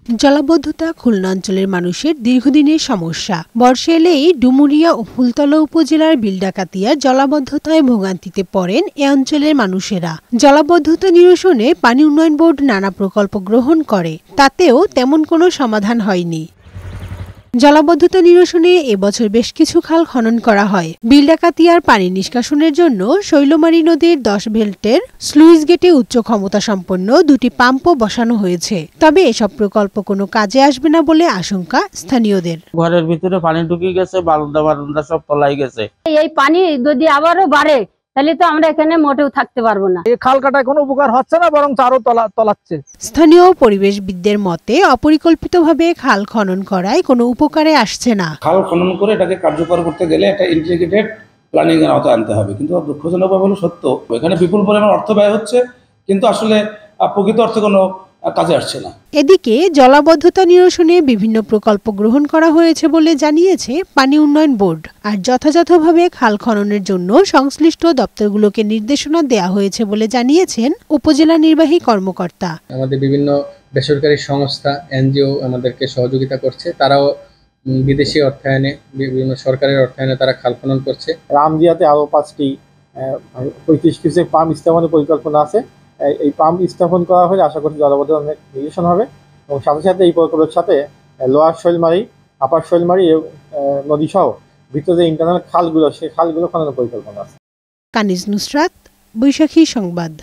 জলাবদ্ধতা খুলনা অঞ্চলের মানুষের দীর্ঘদিনের সমস্যা। বর্ষা এলেই ডুমুরিয়া ও ফুলতলা উপজেলার বিলডাকাতিয়া জলাবদ্ধতায় ভোগান্তিতে পড়েন এ অঞ্চলের মানুষেরা। জলাবদ্ধতা নিরসনে পানি উন্নয়ন বোর্ড নানা প্রকল্প গ্রহণ করে, তাতেও তেমন কোনো সমাধান হয়নি। জলাবদ্ধতা নিরসনে এবছর বেশ কিছু খাল খনন করা হয়। বিলডাকাতিয়ার পানি নিষ্কাশনের জন্য শৈলমারী নদীর 10 ভোল্টের স্লুইস গেটে উচ্চ ক্ষমতা সম্পন্ন দুটি পাম্পও বসানো হয়েছে। তবে এসব প্রকল্প কোনো কাজে আসবে না বলে আশঙ্কা স্থানীয়দের। ঘরের ভিতরে পানি ঢুকে গেছে, বারান্দা সব তলায় গেছে। এই পানি যদি আবারও বাড়ে তাহলে তো আমরা এখানে মোটেও থাকতে পারবো না। এই খাল কাটায় কোনো উপকার হচ্ছে না, বরং আরো তলাচ্ছে। স্থানীয় পরিবেশবিদদের মতে অপরিকল্পিতভাবে খাল খনন করায় কোনো উপকারে আসছে না। খাল খনন করে এটাকে কার্যকর করতে গেলে একটা ইন্টিগ্রেটেড প্ল্যানিং এর আওতায় আনতে হবে, কিন্তু দুঃখজনকভাবে হলো সত্য এখানে বিপুল পরিমাণ অর্থ ব্যয় হচ্ছে, কিন্তু আসলে প্রকৃত অর্থে কোনো কাজে আসছে না। এদিকে জলাবদ্ধতা নিরসনে বিভিন্ন প্রকল্প গ্রহণ করা হয়েছে বলে জানিয়েছে পানি উন্নয়ন বোর্ড। আর যথাযথভাবে খাল খননের জন্য সংশ্লিষ্ট দপ্তরগুলোকে নির্দেশনা দেওয়া হয়েছে বলে জানিয়েছেন উপজেলা নির্বাহী কর্মকর্তা। আমাদের বিভিন্ন বেসরকারি সংস্থা এনজিও আমাদেরকে সহযোগিতা করছে, তারাও বিদেশি অর্থায়নে বিভিন্ন সরকারের অর্থায়নে তারা খাল খনন করছে। রামদিয়াতে আরো 5টি 35 কিউসেক পাম্প স্থাপনের পরিকল্পনা আছে। এই পাম্প স্থাপন করা হলে আশা করছি জলাবদ্ধতা অনেক নিরসন হবে, এবং সাথে সাথে এই প্রকল্পের সাথে লোয়ার শৈলমারী, আপার শৈলমারী নদী সহ ভিতরে ইন্টারনাল খালগুলো, সেই খালগুলো খননের পরিকল্পনা আছে। কানিজ নুসরাত, বৈশাখী সংবাদ।